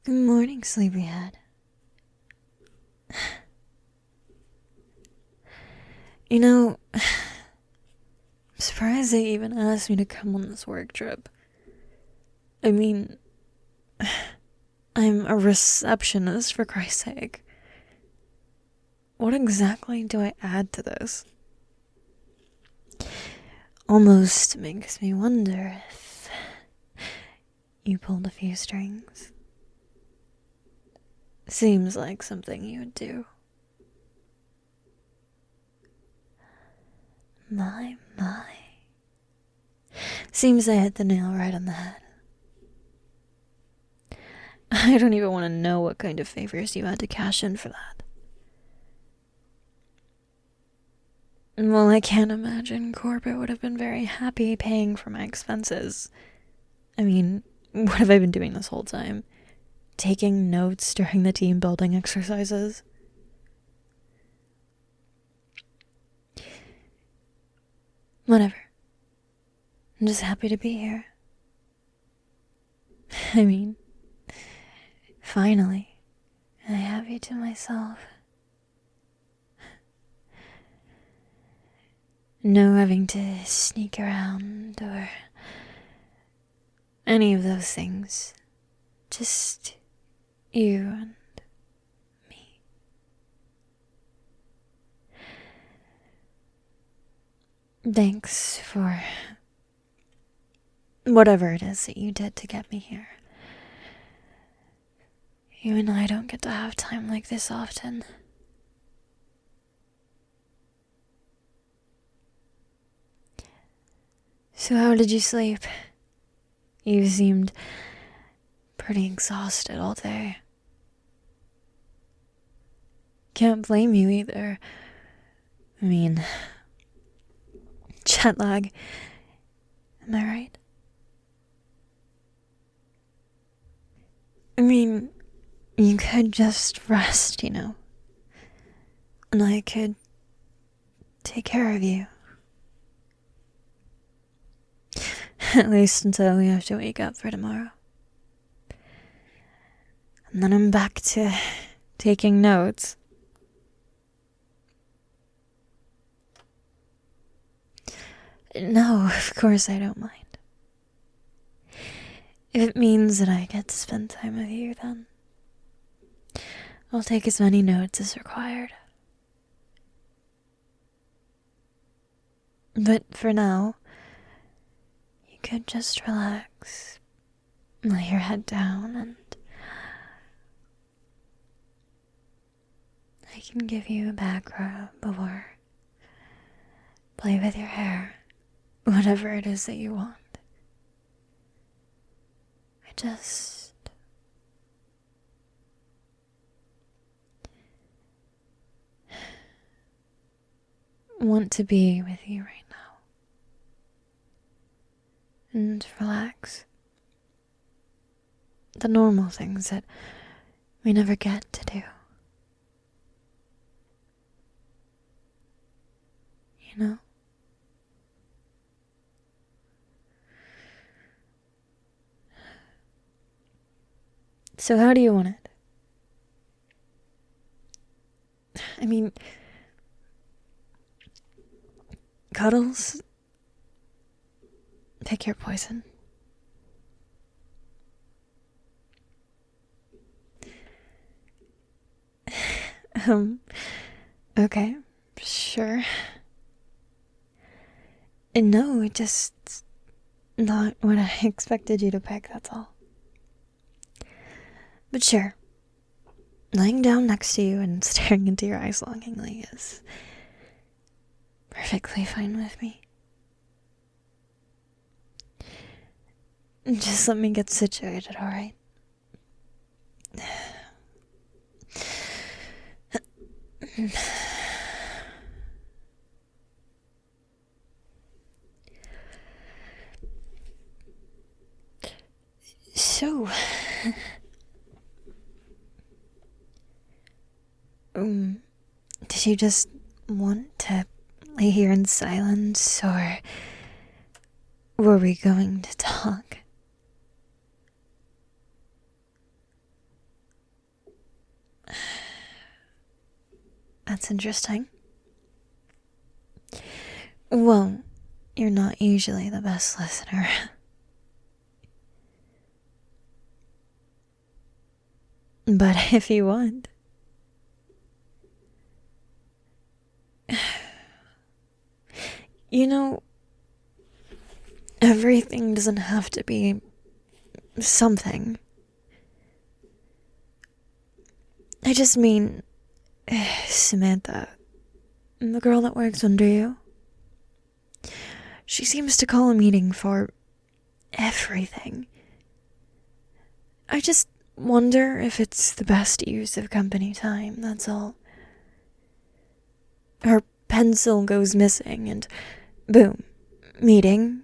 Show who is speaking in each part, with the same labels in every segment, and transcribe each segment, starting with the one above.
Speaker 1: Good morning, sleepyhead. You know, I'm surprised they even asked me to come on this work trip. I mean, I'm a receptionist, for Christ's sake. What exactly do I add to this? Almost makes me wonder if you pulled a few strings. Seems like something you would do. My. Seems I hit the nail right on the head. I don't even want to know what kind of favors you had to cash in for that. Well, I can't imagine corporate would have been very happy paying for my expenses. I mean, what have I been doing this whole time? Taking notes during the team building exercises? Whatever. I'm just happy to be here. I mean, finally, I have you to myself. No having to sneak around or any of those things. Just you and me. Thanks for whatever it is that you did to get me here. You and I don't get to have time like this often. So how did you sleep? You seemed pretty exhausted all day. Can't blame you either. I mean, jet lag. Am I right? I mean, you could just rest, and I could take care of you. At least until we have to wake up for tomorrow. And then I'm back to taking notes. No, of course I don't mind. If it means that I get to spend time with you, then I'll take as many notes as required. But for now, you could just relax, lay your head down, and I can give you a back rub or play with your hair, whatever it is that you want. I just want to be with you right now. And relax. The normal things that we never get to do. You know? So how do you want it? I mean, Cuddles? Pick your poison. Okay, sure. No, it just not what I expected you to pick, that's all. But sure, lying down next to you and staring into your eyes longingly is perfectly fine with me. Just let me get situated, alright? So, did you just want to lay here in silence, or were we going to talk? That's interesting. Well, you're not usually the best listener. But if you want. You know, everything doesn't have to be something. I just mean, Samantha, the girl that works under you. She seems to call a meeting for everything. I just wonder if it's the best use of company time, that's all. Her pencil goes missing and boom, meeting.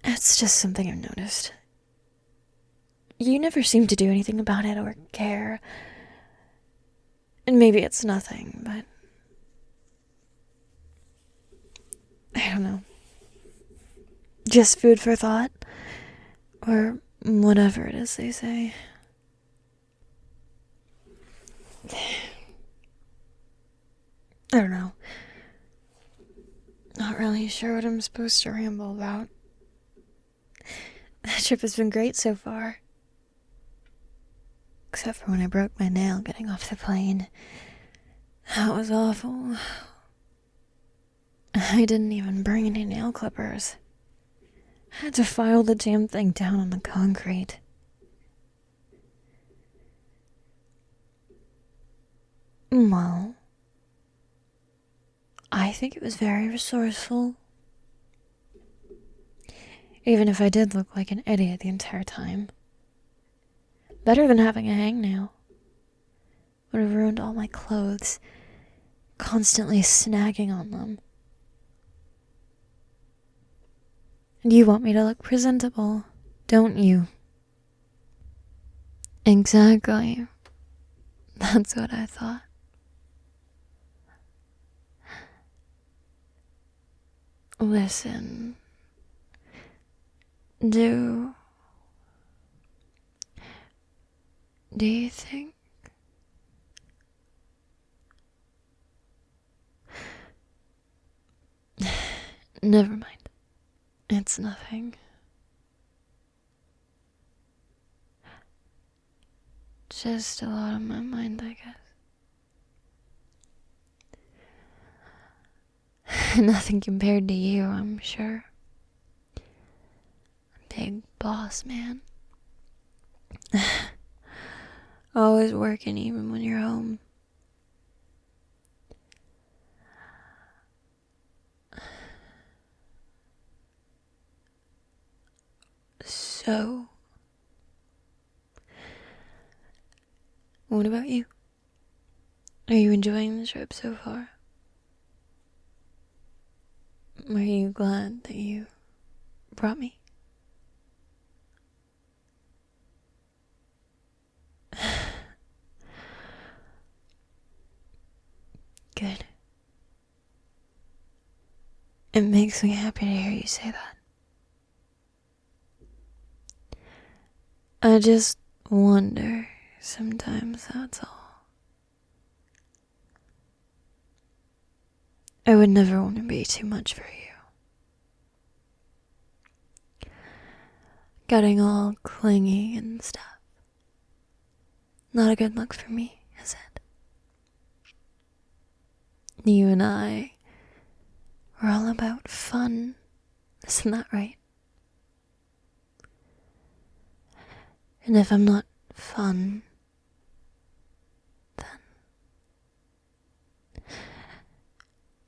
Speaker 1: It's just something I've noticed. You never seem to do anything about it or care. And maybe it's nothing, but I don't know. Just food for thought? Or whatever it is they say. I don't know. Not really sure what I'm supposed to ramble about. The trip has been great so far. Except for when I broke my nail getting off the plane. That was awful. I didn't even bring any nail clippers. I had to file the damn thing down on the concrete. Well, I think it was very resourceful. Even if I did look like an idiot the entire time. Better than having a hangnail. Would have ruined all my clothes, constantly snagging on them. And you want me to look presentable, don't you? Exactly. That's what I thought. Listen. Do you think? Never mind. It's nothing. Just a lot on my mind, I guess. Nothing compared to you, I'm sure. Big boss man. Always working even when you're home. So, what about you? Are you enjoying the trip so far? Are you glad that you brought me? Good. It makes me happy to hear you say that. I just wonder sometimes, that's all. I would never want to be too much for you. Getting all clingy and stuff. Not a good look for me, is it? You and I, we're all about fun. Isn't that right? And if I'm not fun,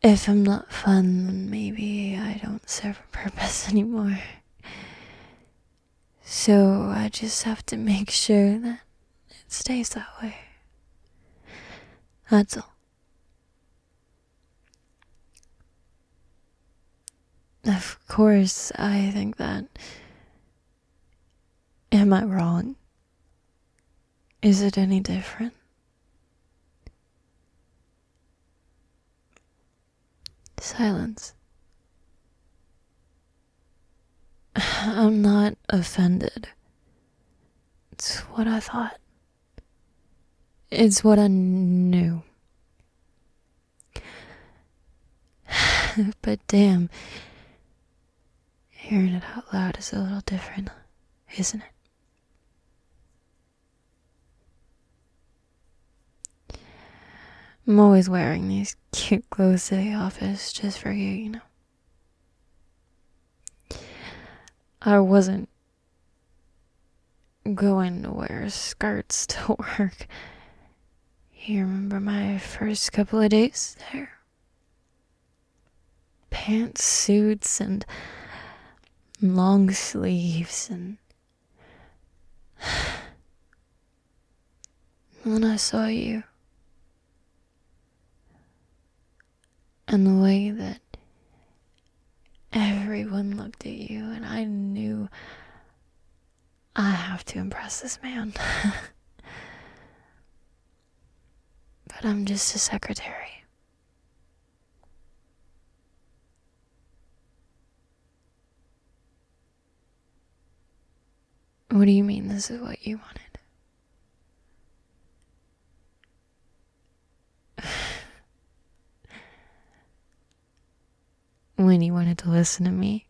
Speaker 1: then maybe I don't serve a purpose anymore. So I just have to make sure that it stays that way. That's all. Of course, I think that. Am I wrong? Is it any different? Silence. I'm not offended. It's what I thought. It's what I knew. But damn, hearing it out loud is a little different, isn't it? I'm always wearing these cute clothes to the office just for you, you know. I wasn't going to wear skirts to work. You remember my first couple of days there? Pantsuits and long sleeves, and when I saw you and the way that everyone looked at you, and I knew I have to impress this man. But I'm just a secretary. What do you mean this is what you wanted? When you wanted to listen to me?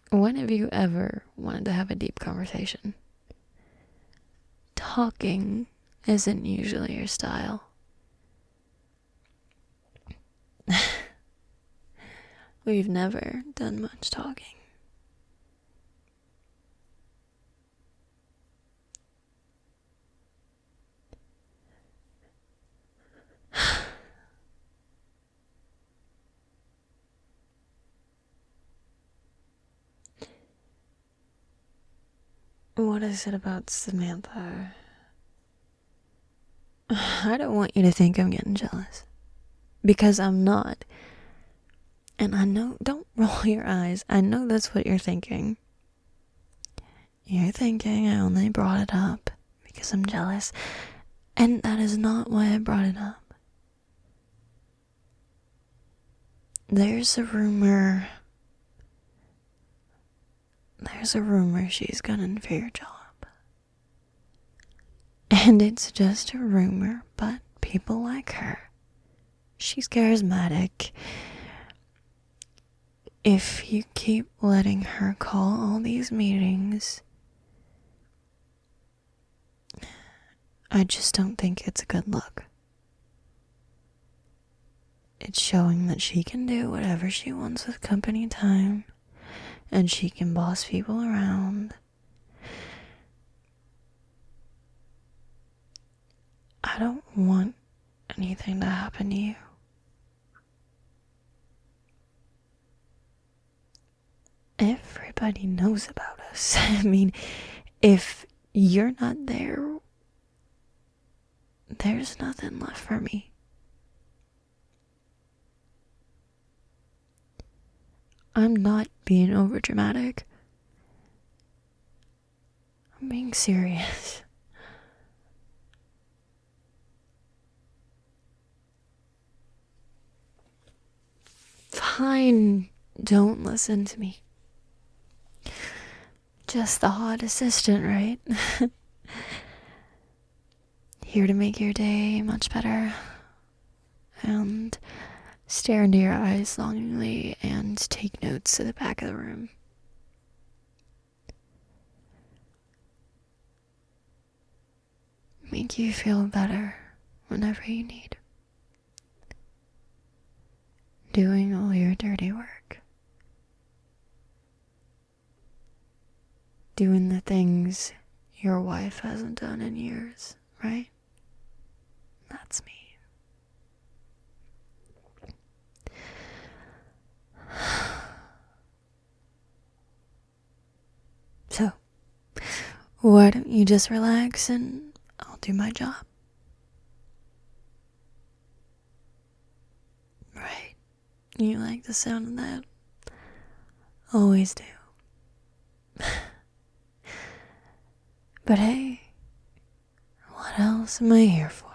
Speaker 1: When have you ever wanted to have a deep conversation? Talking isn't usually your style. We've never done much talking. What is it about Samantha? I don't want you to think I'm getting jealous. Because I'm not. And I know, don't roll your eyes. I know that's what you're thinking. You're thinking I only brought it up because I'm jealous. And that is not why I brought it up. There's a rumor she's gunning for your job. And it's just a rumor, but people like her. She's charismatic. If you keep letting her call all these meetings, I just don't think it's a good look. It's showing that she can do whatever she wants with company time, and she can boss people around. I don't want anything to happen to you. Everybody knows about us. I mean, if you're not there, there's nothing left for me. I'm not being overdramatic. I'm being serious. Fine, don't listen to me. Just the hot assistant, right? Here to make your day much better. And stare into your eyes longingly and take notes to the back of the room. Make you feel better whenever you need. Doing all your dirty work. Doing the things your wife hasn't done in years, right? That's me. So, why don't you just relax and I'll do my job? Right. You like the sound of that? Always do. But hey, what else am I here for?